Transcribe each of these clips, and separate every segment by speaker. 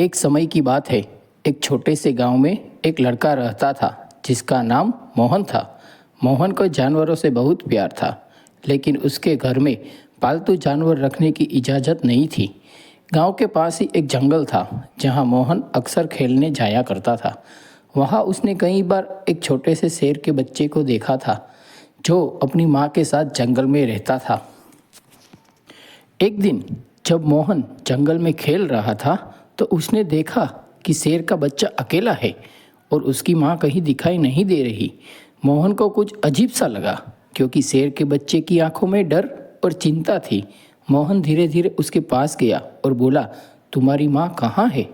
Speaker 1: एक समय की बात है। एक छोटे से गांव में एक लड़का रहता था जिसका नाम मोहन था। मोहन को जानवरों से बहुत प्यार था, लेकिन उसके घर में पालतू जानवर रखने की इजाज़त नहीं थी। गांव के पास ही एक जंगल था जहां मोहन अक्सर खेलने जाया करता था। वहां उसने कई बार एक छोटे से शेर के बच्चे को देखा था जो अपनी माँ के साथ जंगल में रहता था। एक दिन जब मोहन जंगल में खेल रहा था तो उसने देखा कि शेर का बच्चा अकेला है और उसकी माँ कहीं दिखाई नहीं दे रही। मोहन को कुछ अजीब सा लगा क्योंकि शेर के बच्चे की आंखों में डर और चिंता थी। मोहन धीरे धीरे उसके पास गया और बोला, तुम्हारी माँ कहाँ है?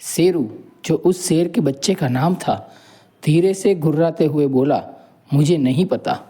Speaker 1: शेरू, जो उस शेर के बच्चे का नाम था, धीरे से घुर्राते हुए बोला, मुझे नहीं पता।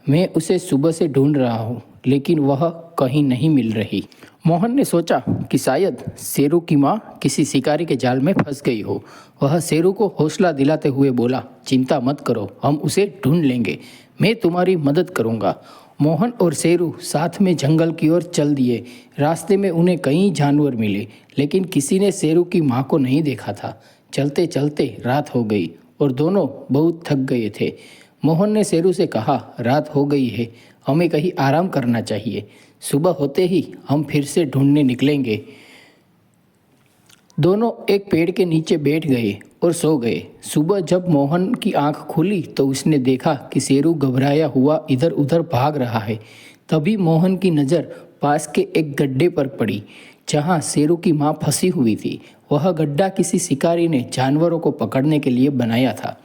Speaker 1: मैं उसे सुबह से ढूंढ रहा हूँ, लेकिन वह कहीं नहीं मिल रही। मोहन ने सोचा कि शायद शेरू की माँ किसी शिकारी के जाल में फंस गई हो। वह शेरू को हौसला दिलाते हुए बोला, चिंता मत करो, हम उसे ढूंढ लेंगे, मैं तुम्हारी मदद करूँगा। मोहन और शेरू साथ में जंगल की ओर चल दिए। रास्ते में उन्हें कई जानवर मिले, लेकिन किसी ने शेरू की माँ को नहीं देखा था। चलते चलते रात हो गई और दोनों बहुत थक गए थे। मोहन ने शेरू से कहा, रात हो गई है, हमें कहीं आराम करना चाहिए। सुबह होते ही हम फिर से ढूंढने निकलेंगे। दोनों एक पेड़ के नीचे बैठ गए और सो गए। सुबह जब मोहन की आंख खुली तो उसने देखा कि शेरू घबराया हुआ इधर उधर भाग रहा है। तभी मोहन की नज़र पास के एक गड्ढे पर पड़ी जहां शेरू की माँ फंसी हुई थी। वह गड्ढा किसी शिकारी ने जानवरों को पकड़ने के लिए बनाया था।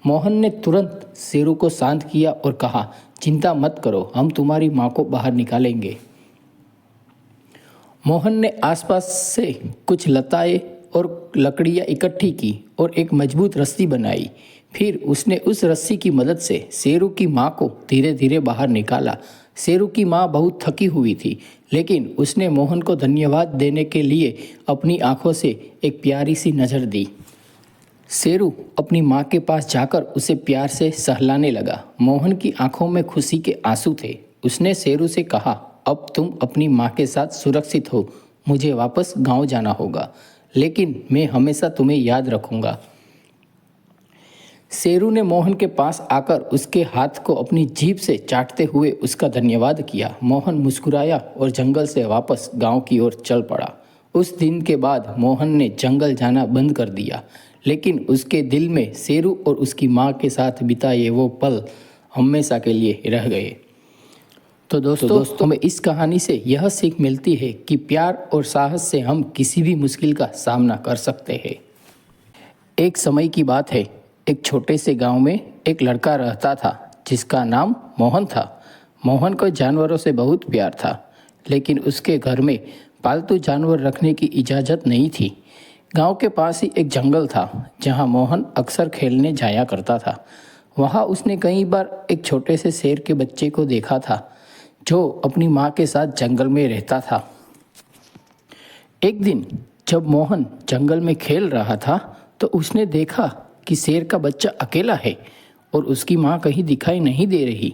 Speaker 1: मोहन ने तुरंत शेरू को शांत किया और कहा, चिंता मत करो, हम तुम्हारी माँ को बाहर निकालेंगे। मोहन ने आसपास से कुछ लताएं और लकड़ियां इकट्ठी की और एक मजबूत रस्सी बनाई। फिर उसने उस रस्सी की मदद से शेरू की माँ को धीरे धीरे बाहर निकाला। शेरू की माँ बहुत थकी हुई थी, लेकिन उसने मोहन को धन्यवाद देने के लिए अपनी आंखों से एक प्यारी सी नज़र दी। शेरू अपनी माँ के पास जाकर उसे प्यार से सहलाने लगा। मोहन की आंखों में खुशी के आंसू थे। उसने शेरू से कहा, अब तुम अपनी माँ के साथ सुरक्षित हो। मुझे वापस गांव जाना होगा, लेकिन मैं हमेशा तुम्हें याद रखूंगा। शेरू ने मोहन के पास आकर उसके हाथ को अपनी जीभ से चाटते हुए उसका धन्यवाद किया। मोहन मुस्कुराया और जंगल से वापस गांव की ओर चल पड़ा। उस दिन के बाद मोहन ने जंगल जाना बंद कर दिया, लेकिन उसके दिल में शेरू और उसकी माँ के साथ बिताए वो पल हमेशा के लिए रह गए। तो दोस्तों हमें इस कहानी से यह सीख मिलती है कि प्यार और साहस से हम किसी भी मुश्किल का सामना कर सकते हैं। एक समय की बात है। एक छोटे से गांव में एक लड़का रहता था जिसका नाम मोहन था। मोहन को जानवरों से बहुत प्यार था, लेकिन उसके घर में पालतू जानवर रखने की इजाज़त नहीं थी। गांव के पास ही एक जंगल था जहां मोहन अक्सर खेलने जाया करता था। वहां उसने कई बार एक छोटे से शेर के बच्चे को देखा था जो अपनी माँ के साथ जंगल में रहता था। एक दिन जब मोहन जंगल में खेल रहा था तो उसने देखा कि शेर का बच्चा अकेला है और उसकी माँ कहीं दिखाई नहीं दे रही।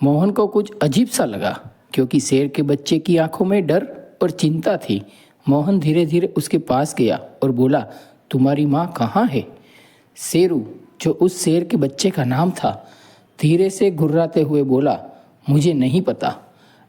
Speaker 1: मोहन को कुछ अजीब सा लगा क्योंकि शेर के बच्चे की आंखों में डर और चिंता थी। मोहन धीरे धीरे उसके पास गया और बोला, तुम्हारी माँ कहाँ है? शेरू, जो उस शेर के बच्चे का नाम था, धीरे से घुर्राते हुए बोला, मुझे नहीं पता।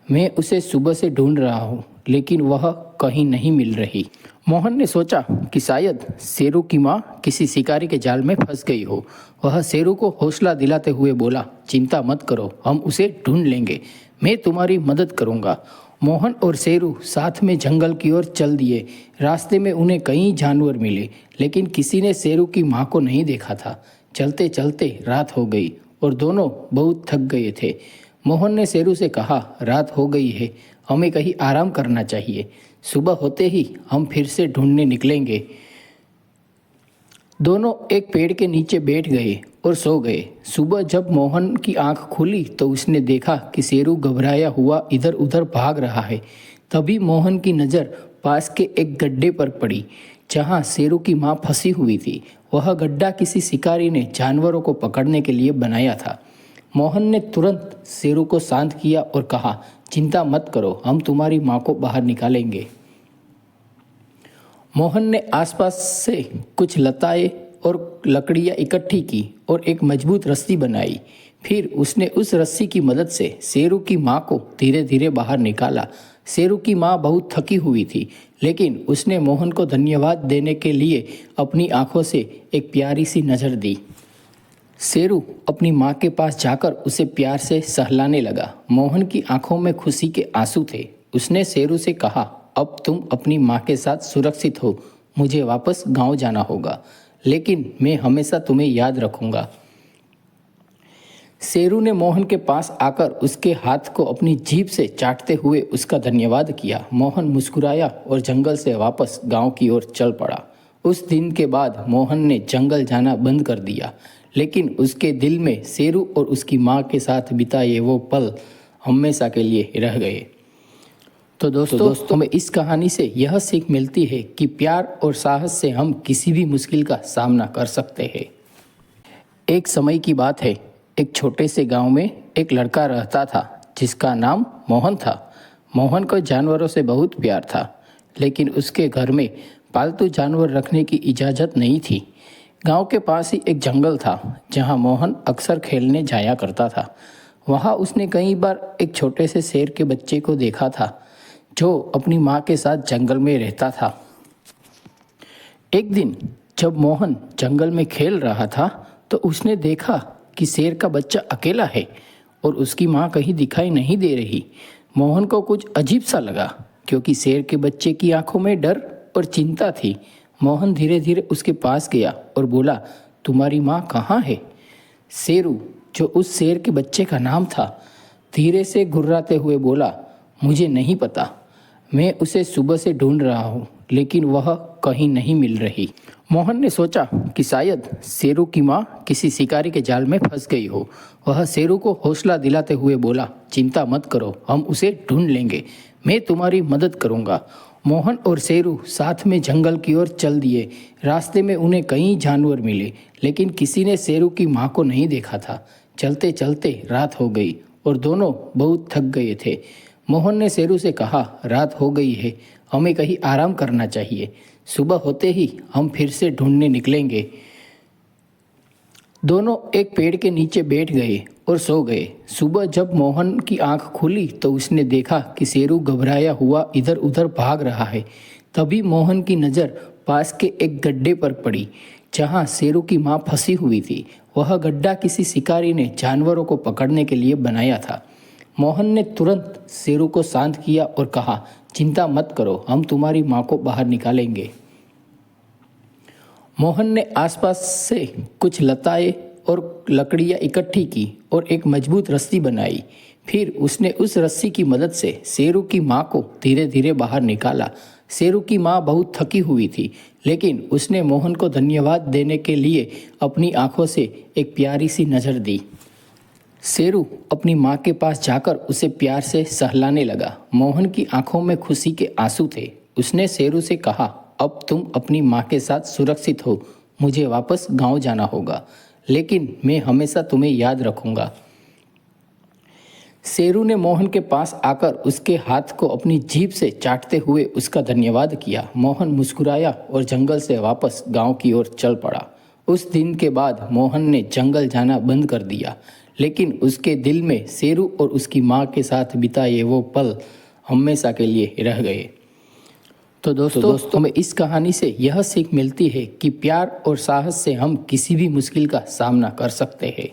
Speaker 1: मैं उसे सुबह से ढूंढ रहा हूँ, लेकिन वह कहीं नहीं मिल रही। मोहन ने सोचा कि शायद शेरू की माँ किसी शिकारी के जाल में फंस गई हो। वह शेरू को हौसला दिलाते हुए बोला, चिंता मत करो, हम उसे ढूंढ लेंगे, मैं तुम्हारी मदद करूँगा। मोहन और शेरू साथ में जंगल की ओर चल दिए। रास्ते में उन्हें कई जानवर मिले, लेकिन किसी ने शेरू की माँ को नहीं देखा था। चलते चलते रात हो गई और दोनों बहुत थक गए थे। मोहन ने शेरू से कहा, रात हो गई है, हमें कहीं आराम करना चाहिए। सुबह होते ही हम फिर से ढूंढने निकलेंगे। दोनों एक पेड़ के नीचे बैठ गए और सो गए। सुबह जब मोहन की आंख खुली तो उसने देखा कि शेरू घबराया हुआ इधर उधर भाग रहा है। तभी मोहन की नज़र पास के एक गड्ढे पर पड़ी जहां शेरू की माँ फंसी हुई थी। वह गड्ढा किसी शिकारी ने जानवरों को पकड़ने के लिए बनाया था। मोहन ने तुरंत शेरू को शांत किया और कहा, चिंता मत करो, हम तुम्हारी माँ को बाहर निकालेंगे। मोहन ने आसपास से कुछ लताएं और लकड़ियां इकट्ठी की और एक मजबूत रस्सी बनाई। फिर उसने उस रस्सी की मदद से शेरू की माँ को धीरे धीरे बाहर निकाला। शेरू की माँ बहुत थकी हुई थी, लेकिन उसने मोहन को धन्यवाद देने के लिए अपनी आंखों से एक प्यारी सी नज़र दी। शेरू अपनी माँ के पास जाकर उसे प्यार से सहलाने लगा। मोहन की आंखों में खुशी के आंसू थे। उसने शेरू से कहा, अब तुम अपनी माँ के साथ सुरक्षित हो। मुझे वापस गांव जाना होगा, लेकिन मैं हमेशा तुम्हें याद रखूंगा। शेरू ने मोहन के पास आकर उसके हाथ को अपनी जीभ से चाटते हुए उसका धन्यवाद किया। मोहन मुस्कुराया और जंगल से वापस गांव की ओर चल पड़ा। उस दिन के बाद मोहन ने जंगल जाना बंद कर दिया, लेकिन उसके दिल में शेरू और उसकी माँ के साथ बिताए वो पल हमेशा के लिए रह गए। तो दोस्तों हमें इस कहानी से यह सीख मिलती है कि प्यार और साहस से हम किसी भी मुश्किल का सामना कर सकते हैं। एक समय की बात है, एक छोटे से गांव में एक लड़का रहता था जिसका नाम मोहन था। मोहन को जानवरों से बहुत प्यार था, लेकिन उसके घर में पालतू जानवर रखने की इजाज़त नहीं थी। गांव के पास ही एक जंगल था जहां मोहन अक्सर खेलने जाया करता था। वहां उसने कई बार एक छोटे से शेर के बच्चे को देखा था जो अपनी माँ के साथ जंगल में रहता था। एक दिन जब मोहन जंगल में खेल रहा था तो उसने देखा कि शेर का बच्चा अकेला है और उसकी माँ कहीं दिखाई नहीं दे रही। मोहन को कुछ अजीब सा लगा, क्योंकि शेर के बच्चे की आंखों में डर और चिंता थी। मोहन धीरे धीरे उसके पास गया और बोला, तुम्हारी माँ कहाँ है? शेरू, जो उस शेर के बच्चे का नाम था, धीरे से घुर्राते हुए बोला, मुझे नहीं पता। मैं उसे सुबह से ढूंढ रहा हूँ, लेकिन वह कहीं नहीं मिल रही। मोहन ने सोचा कि शायद शेरू की माँ किसी शिकारी के जाल में फंस गई हो। वह शेरू को हौसला दिलाते हुए बोला, चिंता मत करो, हम उसे ढूंढ लेंगे। मैं तुम्हारी मदद करूँगा। मोहन और शेरू साथ में जंगल की ओर चल दिए। रास्ते में उन्हें कई जानवर मिले, लेकिन किसी ने शेरू की माँ को नहीं देखा था। चलते चलते रात हो गई और दोनों बहुत थक गए थे। मोहन ने शेरू से कहा, रात हो गई है, हमें कहीं आराम करना चाहिए। सुबह होते ही हम फिर से ढूंढने निकलेंगे। दोनों एक पेड़ के नीचे बैठ गए और सो गए। सुबह जब मोहन की आंख खुली तो उसने देखा कि शेरू घबराया हुआ इधर उधर भाग रहा है। तभी मोहन की नज़र पास के एक गड्ढे पर पड़ी जहां शेरू की माँ फंसी हुई थी। वह गड्ढा किसी शिकारी ने जानवरों को पकड़ने के लिए बनाया था। मोहन ने तुरंत शेरू को शांत किया और कहा, चिंता मत करो, हम तुम्हारी माँ को बाहर निकालेंगे। मोहन ने आसपास से कुछ लताएं और लकड़ियां इकट्ठी की और एक मजबूत रस्सी बनाई। फिर उसने उस रस्सी की मदद से शेरू की माँ को धीरे धीरे बाहर निकाला। शेरू की माँ बहुत थकी हुई थी, लेकिन उसने मोहन को धन्यवाद देने के लिए अपनी आंखों से एक प्यारी सी नज़र दी। शेरू अपनी माँ के पास जाकर उसे प्यार से सहलाने लगा। मोहन की आंखों में खुशी के आंसू थे। उसने शेरू से कहा, अब तुम अपनी माँ के साथ सुरक्षित हो। मुझे वापस गांव जाना होगा, लेकिन मैं हमेशा तुम्हें याद रखूंगा। शेरू ने मोहन के पास आकर उसके हाथ को अपनी जीभ से चाटते हुए उसका धन्यवाद किया। मोहन मुस्कुराया और जंगल से वापस गांव की ओर चल पड़ा। उस दिन के बाद मोहन ने जंगल जाना बंद कर दिया, लेकिन उसके दिल में शेरू और उसकी माँ के साथ बिताए वो पल हमेशा के लिए रह गए। तो दोस्तों हमें इस कहानी से यह सीख मिलती है कि प्यार और साहस से हम किसी भी मुश्किल का सामना कर सकते हैं।